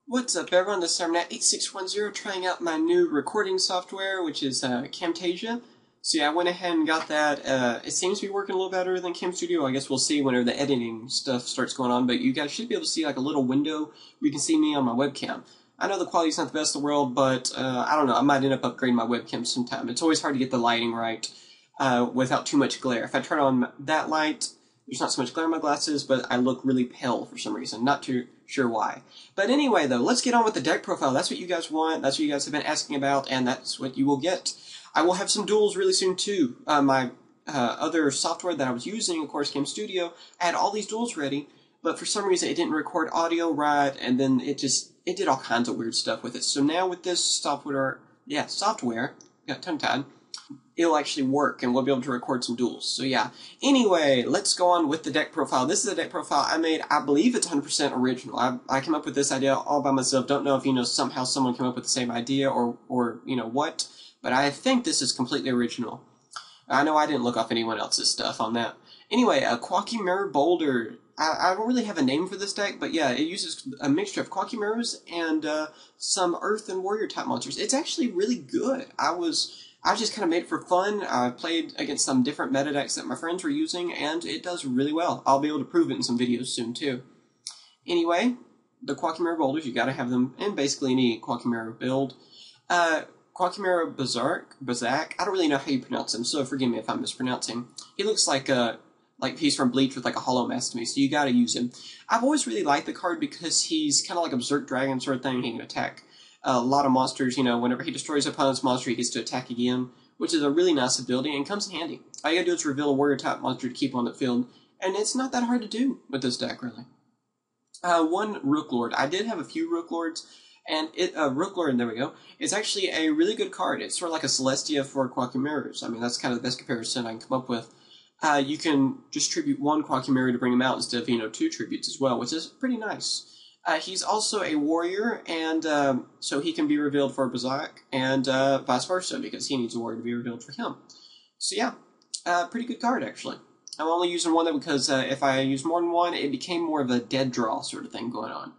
What's up everyone, this is CyberKnight8610 trying out my new recording software, which is Camtasia. So yeah, I went ahead and got that. It seems to be working a little better than Cam Studio. I guess we'll see whenever the editing stuff starts going on, but you guys should be able to see like a little window where you can see me on my webcam. I know the quality's not the best in the world, but I don't know, I might end up upgrading my webcam sometime. It's always hard to get the lighting right without too much glare. If I turn on that light, there's not so much glare in my glasses, but I look really pale for some reason. Not too sure why. But anyway, though, let's get on with the deck profile. That's what you guys want. That's what you guys have been asking about, and that's what you will get. I will have some duels really soon, too. My other software that I was using, of course, Cam Studio, I had all these duels ready, but for some reason it didn't record audio right, and then it did all kinds of weird stuff with it. So now with this software, got tongue-tied, it'll actually work, and we'll be able to record some duels. So yeah. Anyway, let's go on with the deck profile. This is a deck profile I made. I believe it's 100% original. I came up with this idea all by myself. Don't know if, somehow someone came up with the same idea or what, but I think this is completely original. I know I didn't look off anyone else's stuff on that. Anyway, a Quacky Mirror Boulder. I don't really have a name for this deck, but yeah, it uses a mixture of Quacky Mirrors and some Earth and Warrior type monsters. It's actually really good. I just kind of made it for fun. I played against some different meta decks that my friends were using, and it does really well. I'll be able to prove it in some videos soon, too. Anyway, the Quacky Mirror Boulders, you gotta have them in basically any Quacky Mirror build. Quacky Mirror Bazak, I don't really know how you pronounce him, so forgive me if I'm mispronouncing. He looks like he's from Bleach with like a hollow mask to me, so you gotta use him. I've always really liked the card because he's kind of like a Berserk Dragon sort of thing. He can attack a lot of monsters, whenever he destroys an opponent's monster, he gets to attack again, which is a really nice ability and comes in handy. All you gotta do is reveal a warrior-type monster to keep on the field, and it's not that hard to do with this deck, really. One Rook Lord. I did have a few Rook Lords, and Rook Lord, there we go, is actually a really good card. It's sort of like a Celestia for Quacky Mirrors. I mean, that's kind of the best comparison I can come up with. You can just tribute one Quacky Mirror to bring him out instead of, 2 tributes as well, which is pretty nice. He's also a warrior, and so he can be revealed for Bazak, and vice versa, because he needs a warrior to be revealed for him. So yeah, pretty good card, actually. I'm only using one, though, because if I use more than one, it became more of a dead draw sort of thing going on.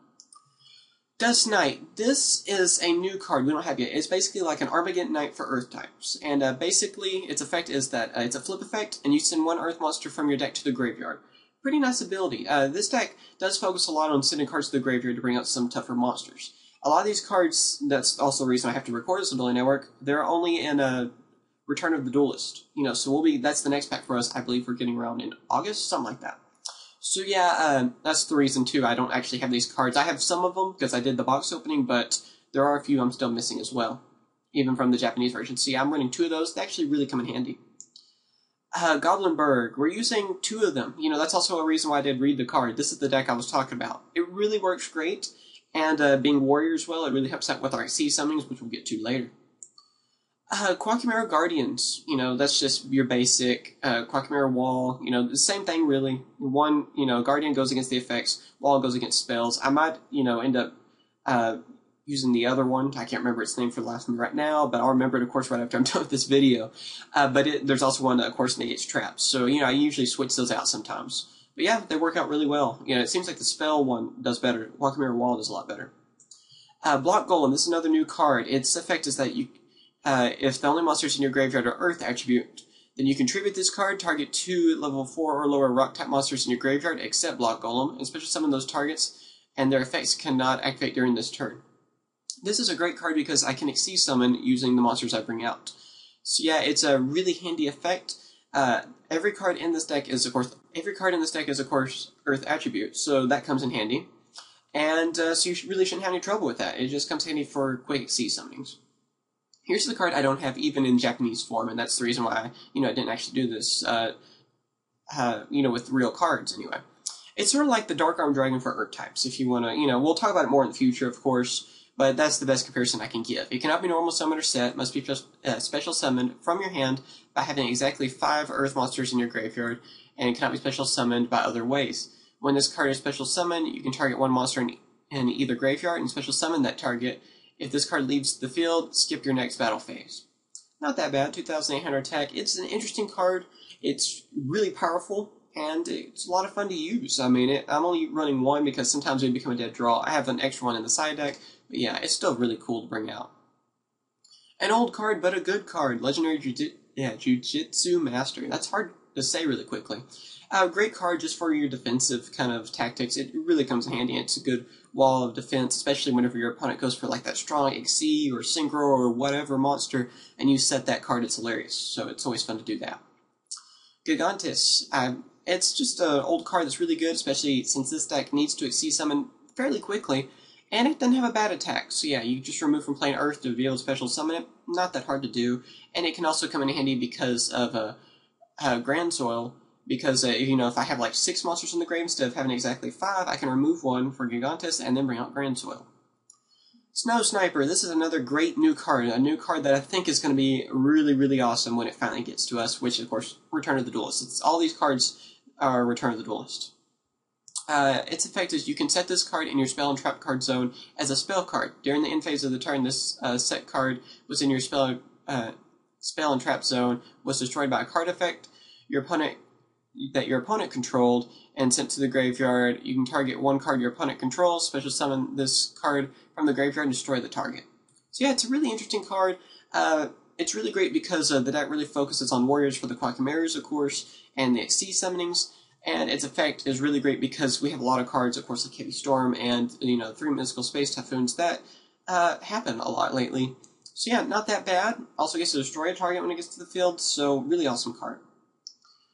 Dust Knight. This is a new card we don't have yet. It's basically like an Armageddon Knight for Earth types, and basically its effect is that it's a flip effect, and you send one Earth monster from your deck to the graveyard. Pretty nice ability. This deck does focus a lot on sending cards to the graveyard to bring out some tougher monsters. A lot of these cards, that's also the reason I have to record this ability network, they're only in Return of the Duelist. So that's the next pack for us. I believe we're getting around in August, something like that. So yeah, that's the reason too I don't actually have these cards. I have some of them because I did the box opening, but there are a few I'm still missing as well, even from the Japanese version. So yeah, I'm running 2 of those. They actually really come in handy. Goblin, we're using 2 of them. That's also a reason why I did read the card. This is the deck I was talking about. It really works great, and being warriors, well, it really helps out with our C summonings, which we'll get to later. Quacky Mirror Guardians, that's just your basic Quacky Mirror Wall, the same thing really. One, Guardian goes against the effects, Wall goes against spells. I might, end up using the other one. I can't remember its name for the life of me right now, but I'll remember it, of course, right after I'm done with this video. But there's also one that, of course, negates traps. So, I usually switch those out sometimes. But yeah, they work out really well. It seems like the spell one does better. Quacky Mirror Wall does a lot better. Block Golem, this is another new card. Its effect is that if the only monsters in your graveyard are Earth attribute, then you can tribute this card, target 2 level 4 or lower rock-type monsters in your graveyard, except Block Golem, and special summon those targets, and their effects cannot activate during this turn. This is a great card because I can Exceed Summon using the monsters I bring out. So yeah, it's a really handy effect. Every card in this deck is, of course, Earth attribute, so that comes in handy. And so you really shouldn't have any trouble with that. It just comes handy for quick Exceed Summonings. Here's the card I don't have even in Japanese form, and that's the reason why I didn't actually do this, with real cards anyway. It's sort of like the Dark Arm Dragon for Earth types, if you want to, we'll talk about it more in the future, of course, but that's the best comparison I can give. It cannot be normal summoned or set, must be special summoned from your hand by having exactly 5 Earth monsters in your graveyard, and it cannot be special summoned by other ways. When this card is special summoned, you can target one monster in either graveyard and special summon that target. If this card leaves the field, skip your next battle phase. Not that bad, 2,800 attack. It's an interesting card. It's really powerful. and it's a lot of fun to use. I mean, I'm only running one because sometimes they become a dead draw. I have an extra one in the side deck, but yeah, it's still really cool to bring out. An old card, but a good card. Legendary Jujitsu Master. That's hard to say really quickly. Great card just for your defensive kind of tactics. It really comes in handy. It's a good wall of defense, especially whenever your opponent goes for like that strong XC or Synchro or whatever monster, and you set that card. It's hilarious. So it's always fun to do that. Gigantis. It's just an old card that's really good, especially since this deck needs to XC summon fairly quickly. And it doesn't have a bad attack, so yeah, you just remove from playing Earth to be able to special summon it. Not that hard to do. And it can also come in handy because of Grand Soil, because, if I have like 6 monsters in the grave instead of having exactly 5, I can remove one for Gigantis and then bring out Grand Soil. Snow Sniper, this is another great new card, a new card that I think is going to be really, really awesome when it finally gets to us, which, of course, Return of the Duelist. All these cards are Return of the Duelist. Its effect is you can set this card in your spell and trap card zone as a spell card. During the end phase of the turn, this set card was in your spell and trap zone, was destroyed by a card effect your opponent controlled, and sent to the graveyard. You can target one card your opponent controls, special summon this card from the graveyard and destroy the target. So yeah, it's a really interesting card. It's really great because the deck really focuses on warriors for the Quackimaras, of course, and the XC summonings. And its effect is really great because we have a lot of cards, of course, like Heavy Storm and, 3 Mystical Space Typhoons that happen a lot lately. So yeah, not that bad. Also gets to destroy a target when it gets to the field, so really awesome card.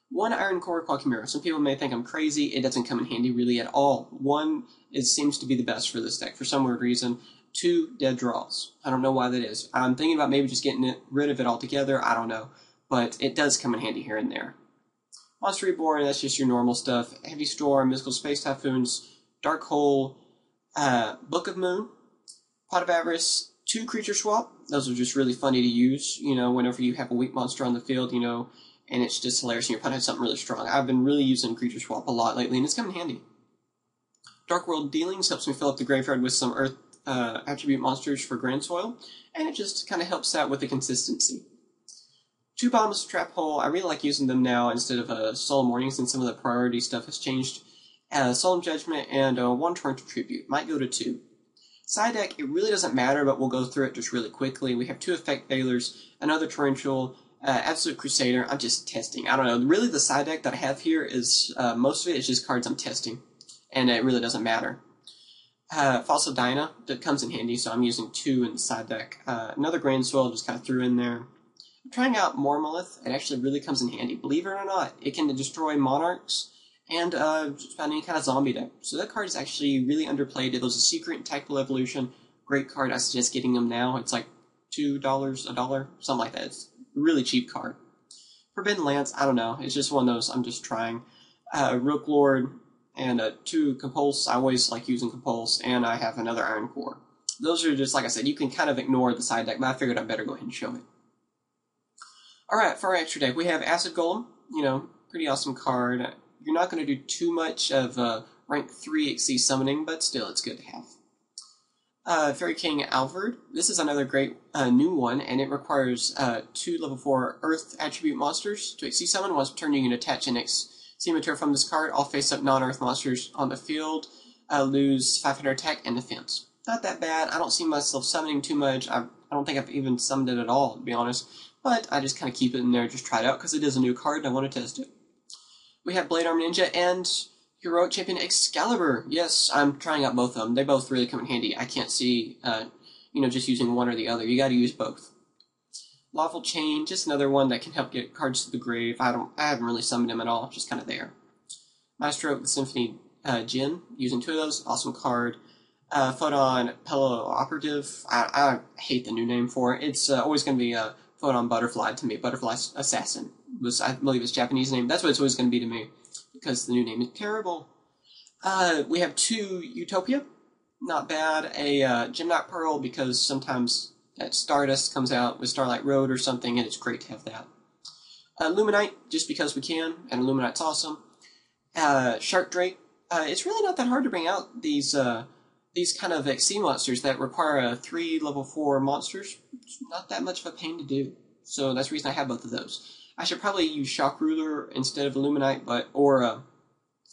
1 Iron Core Quackimera. Some people may think I'm crazy. It doesn't come in handy really at all. 1 seems to be the best for this deck for some weird reason. 2 dead draws. I don't know why that is. I'm thinking about maybe just getting rid of it altogether. I don't know. But it does come in handy here and there. Monster Reborn, that's just your normal stuff. Heavy Storm, Mystical Space Typhoons, Dark Hole, Book of Moon, Pot of Avarice, 2 Creature Swap. Those are just really funny to use, whenever you have a weak monster on the field, and it's just hilarious and your opponent has something really strong. I've been really using Creature Swap a lot lately, and it's come in handy. Dark World Dealings helps me fill up the graveyard with some Earth attribute monsters for Grand Soil, and it just kind of helps out with the consistency. 2 Bottomless Trap Hole, I really like using them now instead of Solemn Warning, since some of the priority stuff has changed. Solemn Judgment and 1 Torrential Tribute might go to 2. Side deck, it really doesn't matter, but we'll go through it just really quickly. We have 2 Effect Veilers, another Torrential, Absolute Crusader. I'm just testing. I don't know. Really, the side deck that I have here is, most of it is just cards I'm testing, and it really doesn't matter. Fossil Dyna, that comes in handy, so I'm using 2 in the side deck. Another Grand Soil, just kind of threw in there. I'm trying out Mormalith. It actually really comes in handy. Believe it or not, it can destroy Monarchs and just about any kind of zombie deck. So that card is actually really underplayed. It was a secret in Tactical Evolution. Great card. I suggest getting them now. It's like $2, $1, something like that. It's a really cheap card. Forbidden Lance, I don't know. It's just one of those I'm just trying. Rook Lord and 2 Compulse. I always like using Compulse, and I have another Iron Core. Those are just, like I said, you can kind of ignore the side deck, but I figured I'd better go ahead and show it. Alright, for our extra deck, we have Acid Golem, pretty awesome card. You're not going to do too much of rank 3 XC summoning, but still, it's good to have. Fairy King Alfred, this is another great new one, and it requires 2 level 4 Earth attribute monsters to XC summon. Once per turn, you can attach an XC material from this card. All face-up non-Earth monsters on the field lose 500 attack and defense. Not that bad. I don't see myself summoning too much. I don't think I've even summoned it at all, to be honest. But I just kind of keep it in there, just try it out, because it is a new card and I want to test it. We have Blade Arm Ninja and Heroic Champion Excalibur. Yes, I'm trying out both of them. They both really come in handy. I can't see, just using one or the other. You got to use both. Lawful Chain, just another one that can help get cards to the grave. I haven't really summoned him at all, just kind of there. Maestro the Symphony Jin, using 2 of those. Awesome card. Photon Pillow Operative. I hate the new name for it. It's always going to be Photon Butterfly to me. Butterfly Assassin I believe its Japanese name. That's what it's always going to be to me, because the new name is terrible. We have 2 Utopia. Not bad. A Gymnot Pearl, because sometimes that Stardust comes out with Starlight Road or something, and it's great to have that. Luminite, just because we can, and Luminite's awesome. Shark Drake. It's really not that hard to bring out these kind of XC monsters that require 3 level 4 monsters. It's not that much of a pain to do. So that's the reason I have both of those. I should probably use Shock Ruler instead of Illuminite, or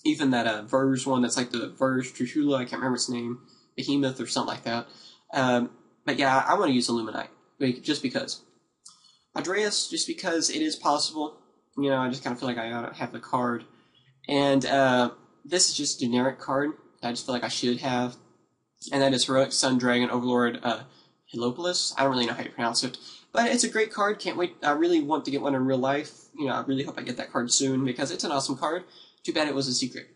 even that Verge one that's like the Verge Trishula, I can't remember its name, Behemoth or something like that. But yeah, I want to use Illuminite, just because. Andreas, just because it is possible. You know, I just kind of feel like I ought to have the card. And this is just a generic card that I just feel like I should have. And that is Heroic Sun Dragon Overlord Helopolis. I don't really know how you pronounce it. But it's a great card. Can't wait. I really want to get one in real life. You know, I really hope I get that card soon because it's an awesome card. Too bad it was a secret.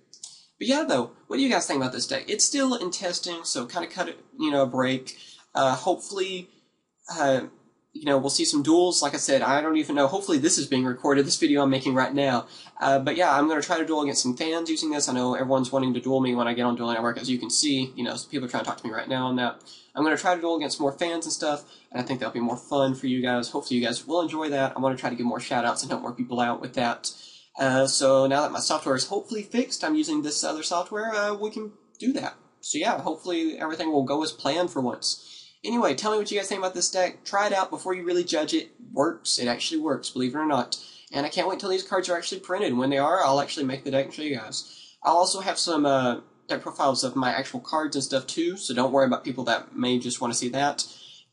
But yeah, though, what do you guys think about this deck? It's still in testing, so kind of cut it, you know, a break. Hopefully, you know, we'll see some duels. Like I said, I don't even know. Hopefully this is being recorded, this video I'm making right now. But yeah, I'm going to try to duel against some fans using this. I know everyone's wanting to duel me when I get on Duel Network, as you can see. You know, some people are trying to talk to me right now on that. I'm going to try to duel against more fans and stuff, and I think that'll be more fun for you guys. Hopefully you guys will enjoy that. I want to try to get more shout-outs and help more people out with that. So now that my software is hopefully fixed, I'm using this other software, we can do that. So yeah, hopefully everything will go as planned for once. Anyway, tell me what you guys think about this deck. Try it out before you really judge it. Works. It actually works, believe it or not. And I can't wait till these cards are actually printed. When they are, I'll actually make the deck and show you guys. I'll also have some deck profiles of my actual cards and stuff too, so don't worry about people that may just want to see that.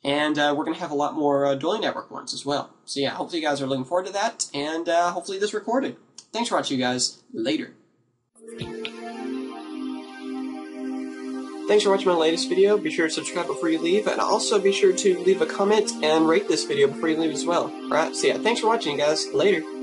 And we're going to have a lot more Dueling Network ones as well. So yeah, hopefully you guys are looking forward to that, and hopefully this recorded. Thanks for watching, you guys. Later. Thanks for watching my latest video. Be sure to subscribe before you leave, and also be sure to leave a comment and rate this video before you leave as well. Alright, so yeah, thanks for watching, guys. Later.